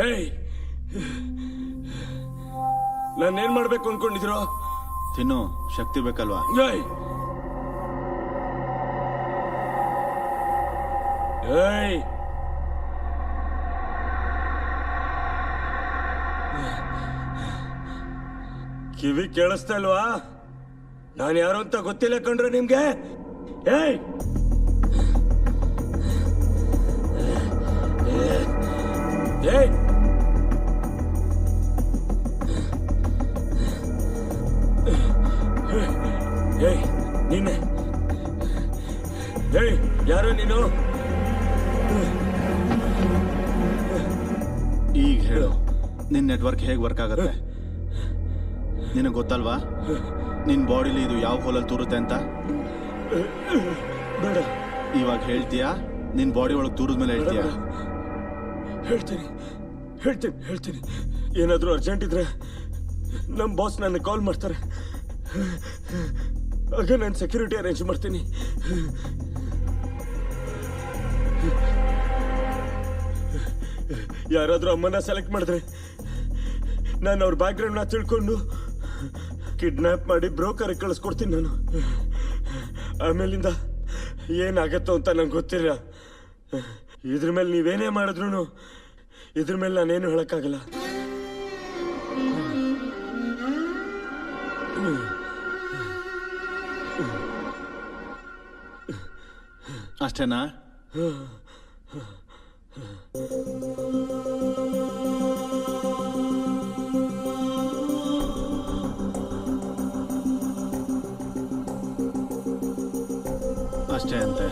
ಏಯ್, ನಾನೇನ್ ಮಾಡ್ಬೇಕು ಅನ್ಕೊಂಡಿದ್ರು? ತಿನ್ನು, ಶಕ್ತಿ ಬೇಕಲ್ವಾ? ಏಯ್ ಏಯ್ ಕಿವಿ ಕೇಳಿಸ್ತಾ ಇಲ್ವಾ? ನಾನು ಯಾರು ಅಂತ ಗೊತ್ತಿಲ್ಲ ಕಣ್ರೆ ನಿಮ್ಗೆ? ಏಯ್ ಏಯ್ ಏಯ್ ನೀನೆ? ಏಯ್ ಯಾರು ನೀನು? ಈಗ ಹೇಳು, ನಿನ್ ನೆಟ್ವರ್ಕ್ ಹೇಗೆ ವರ್ಕ್ ಆಗತ್ತೆ? ನಿನಗೆ ಗೊತ್ತಲ್ವಾ ನಿನ್ ಬಾಡಿಲಿ ಇದು ಯಾವ ಹೋಲಲ್ಲಿ ತೂರುತ್ತೆ ಅಂತ? ಬೇಡ. ಇವಾಗ ಹೇಳ್ತೀಯಾ? ನಿನ್ ಬಾಡಿ ಒಳಗೆ ತೂರಿದ್ಮೇಲೆ ಹೇಳ್ತೀಯಾ? ಹೇಳ್ತೀನಿ ಹೇಳ್ತೀನಿ ಹೇಳ್ತೀನಿ. ಏನಾದರೂ ಅರ್ಜೆಂಟ್ ಇದ್ರೆ ನಮ್ಮ ಬಾಸ್ ನನಗೆ ಕಾಲ್ ಮಾಡ್ತಾರೆ. ಆಗ ನಾನು ಸೆಕ್ಯೂರಿಟಿ ಅರೇಂಜ್ ಮಾಡ್ತೀನಿ. ಯಾರಾದರೂ ಅಮ್ಮನ ಸೆಲೆಕ್ಟ್ ಮಾಡಿದ್ರೆ ನಾನು ಅವ್ರ ಬ್ಯಾಕ್ಗ್ರೌಂಡ್ನ ತಿಳ್ಕೊಂಡು ಕಿಡ್ನಾಪ್ ಮಾಡಿ ಬ್ರೋಕರ್ಗೆ ಕಳಿಸ್ಕೊಡ್ತೀನಿ ನಾನು. ಆಮೇಲಿಂದ ಏನಾಗತ್ತೋ ಅಂತ ನಂಗೆ ಗೊತ್ತಿಲ್ಲ. ಇದ್ರ ಮೇಲೆ ನೀವೇನೇ ಮಾಡಿದ್ರು ಇದ್ರ ಮೇಲೆ ನಾನೇನು ಹೇಳಕ್ಕಾಗಲ್ಲ. ಅಷ್ಟೇನಾ? ಅಷ್ಟೇ ಅಂತೆ.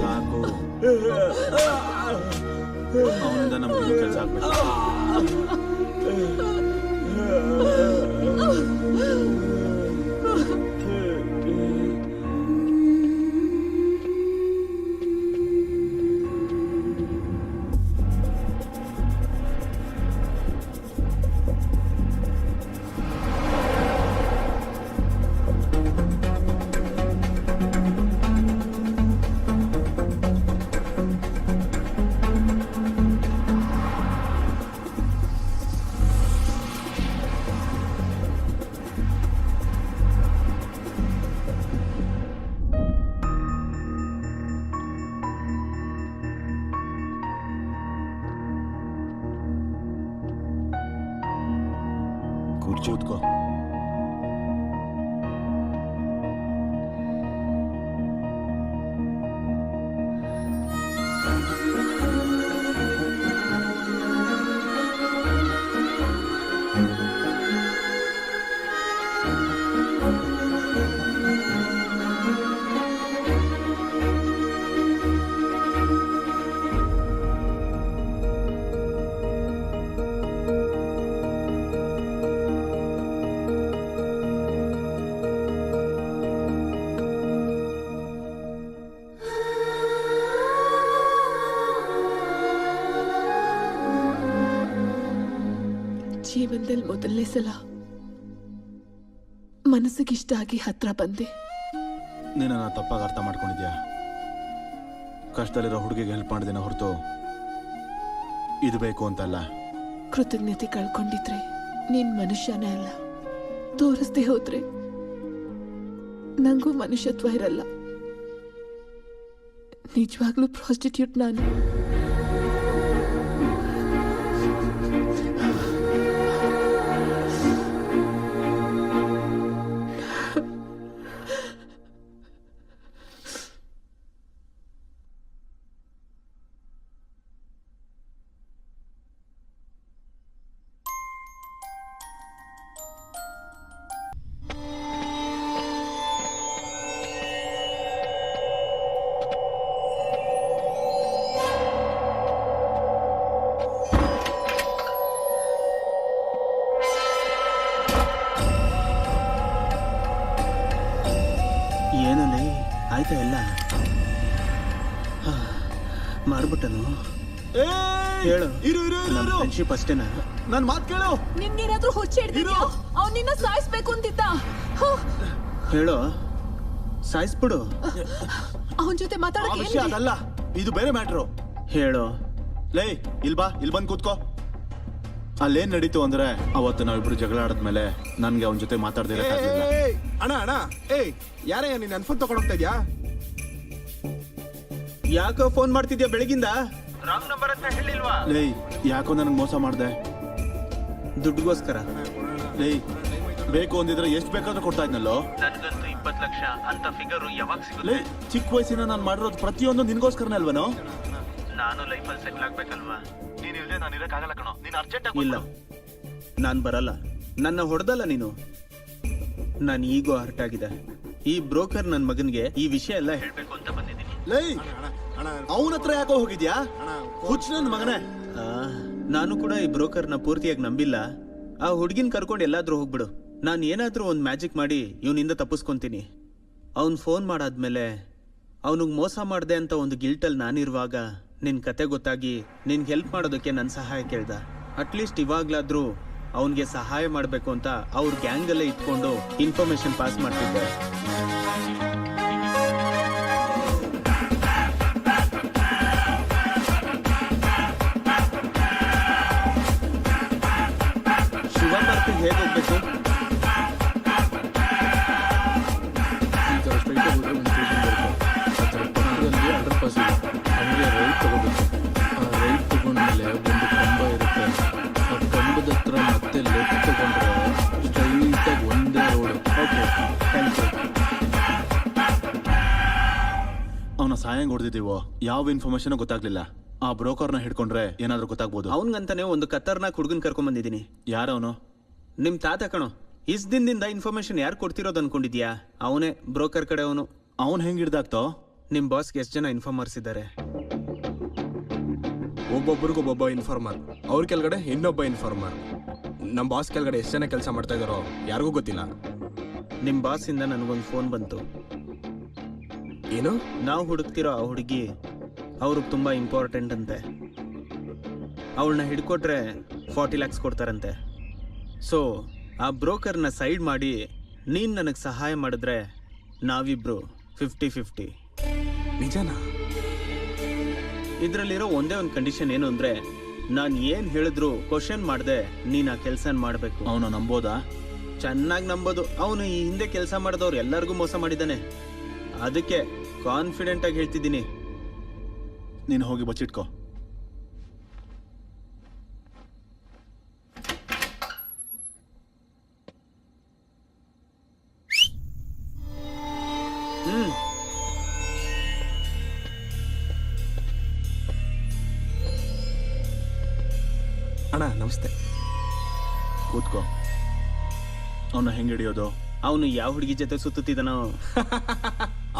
ಸಾಕು, ಅವನಿಂದ ನಮ್ಗೆ ಕೆಲಸ ಆಗ್ಬೇಕು. ಕೂತ್ಕೋ. ಜೀವನದಲ್ಲಿ ಮೊದಲನೇ ಸಲ ಮನಸ್ಸಿಗಿಷ್ಟ ಆಗಿ ಹತ್ರ ಬಂದೆ. ನೀನು ತಪ್ಪಾಗಿ ಅರ್ಥ ಮಾಡ್ಕೊಂಡಿದ್ಯಾ? ಕಷ್ಟದಲ್ಲಿರೋ ಹುಡುಗಿಗೆ ಹೆಲ್ಪ್ ಮಾಡಿದೇನೆ ಹೊರತು ಇದು ಬೇಕು ಅಂತಲ್ಲ. ಕೃತಜ್ಞತೆ ಕಳ್ಕೊಂಡಿದ್ರೆ ನೀನ್ ಮನುಷ್ಯನೇ ಅಲ್ಲ. ತೋರಿಸ್ದೆ ಹೋದ್ರೆ ನಂಗೂ ಮನುಷ್ಯತ್ವ ಇರಲ್ಲ. ನಿಜವಾಗ್ಲೂ ಪ್ರಾಸ್ಟಿಟ್ಯೂಟ್ ನಾನು. ಏನಲ್ಲಿ ಆಯ್ತಾ ಎಲ್ಲ ಮಾಡ್ಬಿಟ್ಟನು. ಹೇಳು, ನಮ್ಮ ಫ್ರೆಂಡ್ಶಿಪ್ ಅಷ್ಟೇನಾ? ನನ್ನ ಮಾತು ಕೇಳು. ನಿನ್ಗೇನಾದ್ರೂ ಹುಚ್ಚ ಹಿಡ್ದಿದ್ಯಾ? ಅವ್ನ್ ನಿನ್ನ ಸಾಯಿಸ್ಬೇಕು ಅಂತಿದ್ದ. ಹೇಳು, ಸಾಯಿಸ್ಬಿಡು. ಅವನ್ ಜೊತೆ ಆ ಮಾತಾಡಕ್ಕೆ ವಿಷಯ ಅದಲ್ಲ, ಇದು ಬೇರೆ ಮ್ಯಾಟ್ರು. ಹೇಳು. ಲೇ, ಇಲ್ ಬಾ, ಇಲ್ಲಿ ಬಂದು ಕೂತ್ಕೋ. ಅಲ್ಲೇನ್ ನಡೀತು ಅಂದ್ರೆ, ಅವತ್ತು ನಾವಿಬ್ರು ಜಗಳ ಆಡದ್ಮೇಲೆ ನನ್ಗೆ ಅವನ ಜೊತೆ ಮಾತಾಡ್ದಿರಕ್ಕಾಗ್ಲಿಲ್ಲ. ಅಣ್ಣ ಅಣ್ಣ ಏಯ್ ಯಾರೇ ನೀನ್ ನನ್ ಫೋನ್ ತಗೊಂಡ್ ಹೋಗ್ತಾ ಇದ್ಯಾ? ಯಾಕೋ ಫೋನ್ ಮಾಡ್ತಿದ್ಯಾ ಬೆಳಗಿಂದ? ಲೇ, ಯಾಕೋ ನನಗೆ ಮೋಸ ಮಾಡ್ದೆ ದುಡ್ಡುಗೋಸ್ಕರ. ಲೇ, ಬೇಕು ಅಂದಿದ್ರೆ ಎಷ್ಟು ಬೇಕಾದ್ರೂ ಕೊಡ್ತಾ ಇದ್ನಲ್ಲೋ. ನನ್ಗಂತೂ 20 ಲಕ್ಷ ಅಂತ ಫಿಗರು ಯಾವಾಗ ಲೇ, ಸಿಗುತ್ತೆ? ಚಿಕ್ಕ ವಯಸ್ಸಿನ ನಾನು ಮಾಡಿರೋದು ಪ್ರತಿಯೊಂದು ನಿನ್ಗೋಸ್ಕರನೇ ಅಲ್ವನೋ? ನಾನು ಲೈಫಲ್ಲಿ ಸೆಟ್ಲ್ ಆಗ್ಬೇಕಲ್ವಾ? ನೀನ್ ಇಲ್ದೆ ನಾನು ಇರಕ್ಕಾಗಲ್ಲ ಕಣೋ. ನೀನ್ ಅರ್ಜೆಂಟ್ ಇಲ್ಲ, ನಾನ್ ಬರಲ್ಲ. ನನ್ನ ಹೊಡೆದಲ್ಲ ನೀನು. ನಾನು ಈಗೋ ಹರ್ಟ್ ಆಗಿದೆ. ಈ ಬ್ರೋಕರ್ ನನ್ನ ಮಗನ್ಗೆ ಈ ವಿಷಯ ಎಲ್ಲ ಹೇಳ್ಬೇಕು ಅಂತ ಬಂದಿದ್ದೀನಿ. ಲೇ, ಅವನ ಹತ್ರ ಯಾಕೋ ಹೋಗಿದ್ಯಾ? ಹುಚ್ಚ ನನ್ನ ಮಗನೇ. ನಾನು ಕೂಡ ಈ ಬ್ರೋಕರ್ನ ಪೂರ್ತಿಯಾಗಿ ನಂಬಿಲ್ಲ. ಆ ಹುಡ್ಗಿನ್ ಕರ್ಕೊಂಡು ಎಲ್ಲಾದ್ರೂ ಹೋಗ್ಬಿಡು. ನಾನು ಏನಾದ್ರೂ ಒಂದು ಮ್ಯಾಜಿಕ್ ಮಾಡಿ ಇವನಿಂದ ತಪ್ಪಿಸ್ಕೊಂತೀನಿ. ಅವ್ನ್ ಫೋನ್ ಮಾಡಾದ್ಮೇಲೆ ಅವನಿಗೆ ಮೋಸ ಮಾಡ್ದೆ ಅಂತ ಒಂದು ಗಿಲ್ಟಲ್ಲಿ ನಾನಿರುವಾಗ ನಿನ್ ಕತೆ ಗೊತ್ತಾಗಿ ನಿನ್ಗೆ ಹೆಲ್ಪ್ ಮಾಡೋದಕ್ಕೆ ನನ್ನ ಸಹಾಯ ಕೇಳ್ದ. ಅಟ್ಲೀಸ್ಟ್ ಇವಾಗ್ಲಾದ್ರೂ ಅವನಿಗೆ ಸಹಾಯ ಮಾಡಬೇಕು ಅಂತ ಅವ್ರ ಗ್ಯಾಂಗಲ್ಲೇ ಇಟ್ಕೊಂಡು ಇನ್ಫಾರ್ಮೇಶನ್ ಪಾಸ್ ಮಾಡ್ತಿದ್ದೆ. ಶಿವ ಪಾರ್ಕಿಗೆ ಹೇಗೆ ಹೋಗ್ಬೇಕು? ಈ ಥರ ಸ್ಟ್ರೈಟ್ ಹೋದ್ರೆ ಒಂದು ಸ್ಟೇಷನ್ ಬರುತ್ತೆ. ಆ ಥರ ಪಕ್ಕದಲ್ಲಿ ಅಂಡರ್ ಪಾಸ್ ಇದೆ. ಹಂಗೆ ರೈಟ್ ತಗೋಬೇಕು. ಆ ರೈಟ್ ತಗೊಂಡ್ಮೇಲೆ ಒಂದು ಕಂಬ ಇರುತ್ತೆ. ಆ ಕಂಬದ ಹತ್ರ ಮತ್ತೆ ಲೆಫ್ಟ್ ತಗೊಂಡ್ರೆ ಸ್ಟ್ರೈಟಾಗಿ ಒಂದೇ ರೋಡು. Okay, thank you. ಅವನ ಸಾಯಂಗ್ ಹೊಡೆದಿದ್ದೀವೋ ಯಾವ ಇನ್ಫಾರ್ಮೇಶನ್ ಗೊತ್ತಾಗ್ಲಿಲ್ಲ. ಆ ಬ್ರೋಕರ್ನ ಹಿಡ್ಕೊಂಡ್ರೆ ಏನಾದ್ರೂ ಗೊತ್ತಾಗ್ಬೋದು. ಅವನ್ಗಂತಾನೆ ಒಂದು ಕತ್ತರ್ನಾಕ್ ಹುಡುಗನ್ ಕರ್ಕೊಂಡ್ ಬಂದಿದ್ದೀನಿ. ಯಾರವನು? ನಿಮ್ ತಾತ ಕಣೋ. ಇಸ್ ದಿನದಿಂದ ಇನ್ಫಾರ್ಮೇಶನ್ ಯಾರು ಕೊಡ್ತಿರೋದು ಅನ್ಕೊಂಡಿದ್ಯಾ? ಅವನೇ ಬ್ರೋಕರ್ ಕಡೆ ಅವನು. ಅವನ್ ಹೆಂಗ್ ಹಿಡ್ದಾಗ್ತೋ? ನಿಮ್ ಬಾಸ್ಗೆ ಎಷ್ಟು ಜನ ಇನ್ಫಾರ್ಮರ್ಸ್ ಇದ್ದಾರೆ? ಒಬ್ಬೊಬ್ಬರಿಗೊಬ್ಬೊಬ್ಬ ಇನ್ಫಾರ್ಮರ್, ಅವ್ರ ಕೆಳಗಡೆ ಇನ್ನೊಬ್ಬ ಇನ್ಫಾರ್ಮರ್. ನಮ್ಮ ಬಾಸ್ ಕೆಳಗಡೆ ಎಷ್ಟು ಜನ ಕೆಲಸ ಮಾಡ್ತಾ ಇದಾರೋ ಯಾರಿಗೂ ಗೊತ್ತಿಲ್ಲ. ನಿಮ್ ಬಾಸ್ ಇಂದ ನನಗೊಂದು ಫೋನ್ ಬಂತು. ಏನು? ನಾವು ಹುಡುಕ್ತಿರೋ ಆ ಹುಡುಗಿ ಅವ್ರಿಗೆ ತುಂಬಾ ಇಂಪಾರ್ಟೆಂಟ್ ಅಂತೆ. ಅವಳನ್ನ ಹಿಡ್ಕೊಟ್ರೆ 40 lakhs ಕೊಡ್ತಾರಂತೆ. ಸೊ ಆ ಬ್ರೋಕರ್ನ ಸೈಡ್ ಮಾಡಿ ನೀನ್ ನನಗೆ ಸಹಾಯ ಮಾಡಿದ್ರೆ ನಾವಿಬ್ರು 50-50. ನಿಜನಾ? ಇದರಲ್ಲಿರೋ ಒಂದೇ ಒಂದು ಕಂಡೀಷನ್ ಏನು ಅಂದ್ರೆ, ನಾನು ಏನ್ ಹೇಳಿದ್ರು ಕ್ವಶನ್ ಮಾಡ್ದೆ ನೀನ್ ಆ ಕೆಲ್ಸ ಮಾಡ್ಬೇಕು. ಅವನು ನಂಬೋದಾ? ಚೆನ್ನಾಗಿ ನಂಬೋದು. ಅವನು ಈ ಹಿಂದೆ ಕೆಲಸ ಮಾಡಿದವ್ರು ಎಲ್ಲರಿಗೂ ಮೋಸ ಮಾಡಿದ್ದಾನೆ. ಅದಕ್ಕೆ ಕಾನ್ಫಿಡೆಂಟ್ ಆಗಿ ಹೇಳ್ತಿದ್ದೀನಿ. ನೀನು ಹೋಗಿ ಬಚ್ಚಿಟ್ಕೋ. ಅಣ್ಣ ನಮಸ್ತೆ. ಕೂತ್ಕೋ. ಅವನ್ನ ಹೆಂಗ್ ಹಿಡಿಯೋದು? ಅವನು ಯಾವ ಹುಡುಗಿ ಜೊತೆ ಸುತ್ತಿದ್ದಾನೋ?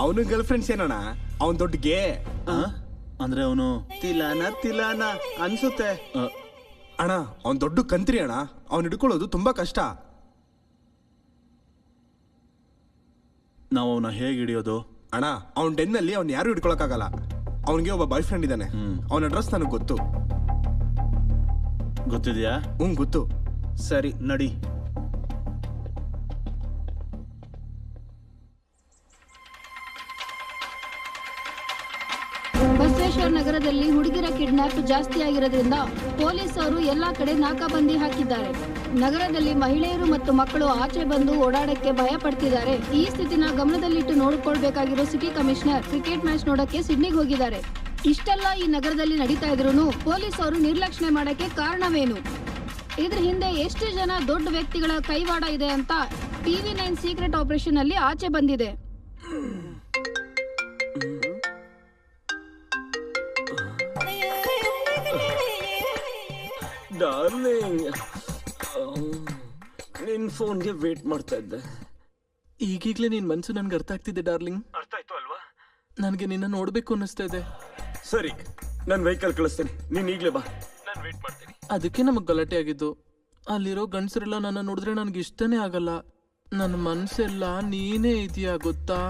ಅವನು ಗರ್ಲ್ ಫ್ರೆಂಡ್ಸ್ ಏನಣ್ಣ? ಅವನ್ ದೊಡ್ಡ ಗೇ. ಅಂದ್ರೆ ಅವನು ತಿಲಾನ ಅನ್ಸುತ್ತೆ. ಅಣ್ಣ ಅವನ್ ದೊಡ್ಡ ಕಂತ್ರಿ ಅಣ್ಣ. ಅವ್ನು ಹಿಡ್ಕೊಳ್ಳೋದು ತುಂಬಾ ಕಷ್ಟ. ನಾವು ಅವನ ಹೇಗೆ ಹಿಡಿಯೋದು? ಅಣ್ಣ ಅವ್ನ ಡೆನ್ನಲ್ಲಿ ಅವ್ನು ಯಾರು ಹಿಡ್ಕೊಳಕ್ಕಾಗಲ್ಲ. ಅವನಿಗೆ ಒಬ್ಬ ಬಾಯ್ ಫ್ರೆಂಡ್ ಇದ್ದಾನೆ. ಅವನ ಅಡ್ರೆಸ್ ನನಗೆ ಗೊತ್ತು. ಗೊತ್ತಿದ್ಯಾ? ಗೊತ್ತು. ಸರಿ ನಡಿ. ಬಸ್ ಭುವನೇಶ್ವರ್ ನಗರದಲ್ಲಿ ಹುಡುಗಿರ ಕಿಡ್ನಾಪ್ ಜಾಸ್ತಿ ಆಗಿರೋದ್ರಿಂದ ಪೊಲೀಸರು ಎಲ್ಲಾ ಕಡೆ ನಾಕಾಬಂದಿ ಹಾಕಿದ್ದಾರೆ. ನಗರದಲ್ಲಿ ಮಹಿಳೆಯರು ಮತ್ತು ಮಕ್ಕಳು ಆಚೆ ಬಂದು ಓಡಾಡಕ್ಕೆ ಭಯ ಪಡ್ತಿದ್ದಾರೆ. ಈ ಸ್ಥಿತಿನ ಗಮನದಲ್ಲಿಟ್ಟು ನೋಡ್ಕೊಳ್ಬೇಕಾಗಿರೋ ಸಿಟಿ ಕಮಿಷನರ್ ಕ್ರಿಕೆಟ್ ಮ್ಯಾಚ್ ನೋಡಕ್ಕೆ ಸಿಡ್ನಿಗೆ ಹೋಗಿದ್ದಾರೆ. ಇಷ್ಟೆಲ್ಲ ಈ ನಗರದಲ್ಲಿ ನಡೀತಾ ಇದ್ರು ಪೊಲೀಸರು ನಿರ್ಲಕ್ಷ್ಯ ಮಾಡಕ್ಕೆ ಕಾರಣವೇನು? ಇದ್ರ ಹಿಂದೆ ಎಷ್ಟು ಜನ ದೊಡ್ಡ ವ್ಯಕ್ತಿಗಳ ಕೈವಾಡ ಇದೆ ಅಂತ TV9 ಸೀಕ್ರೆಟ್ ಆಪರೇಷನ್ ಅಲ್ಲಿ ಆಚೆ ಬಂದಿದೆ. ಡಾರ್ಲಿಂಗ್, ನಿನ್ ಫೋನ್ಗೆ ವೇಟ್ ಮಾಡ್ತಾ ಇದ್ದೆ. ಈಗೀಗ್ಲೇ ನಿನ್ ಮನ್ಸು ನನ್ಗೆ ಅರ್ಥ ಆಗ್ತಿದೆ ಡಾರ್ಲಿಂಗ್. ಅರ್ಥ ಆಯ್ತು ಅಲ್ವಾ? ನನಗೆ ನಿನ್ನ ನೋಡ್ಬೇಕು ಅನ್ನಿಸ್ತಾ ಇದೆ. ಸರಿ, ನಾನು ವೆಹಿಕಲ್ ಕಳಿಸ್ತೇನೆ, ನೀನ್ ಈಗ್ಲೇ ಬಾ, ನಾನು ವೇಟ್ ಮಾಡ್ತೀನಿ. ಅದಕ್ಕೆ ನಮಗ್ ಗಲಾಟೆ ಆಗಿದ್ದು. ಅಲ್ಲಿರೋ ಗಂಡಸರೆಲ್ಲ ನನ್ನ ನೋಡಿದ್ರೆ ನನ್ಗೆ ಇಷ್ಟನೇ ಆಗಲ್ಲ. ನನ್ನ ಮನ್ಸೆಲ್ಲ ನೀನೇ ಇದೆಯಾ ಗೊತ್ತಾ?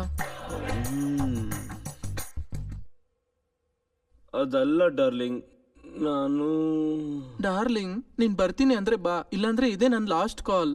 ಅದಲ್ಲ ಡಾರ್ಲಿಂಗ್, ನಾನು ಡಾರ್ಲಿಂಗ್, ನೀನ್ ಬರ್ತೀನಿ ಅಂದ್ರೆ ಬಾ, ಇಲ್ಲಾಂದ್ರೆ ಇದೇ ನನ್ನ ಲಾಸ್ಟ್ ಕಾಲ್.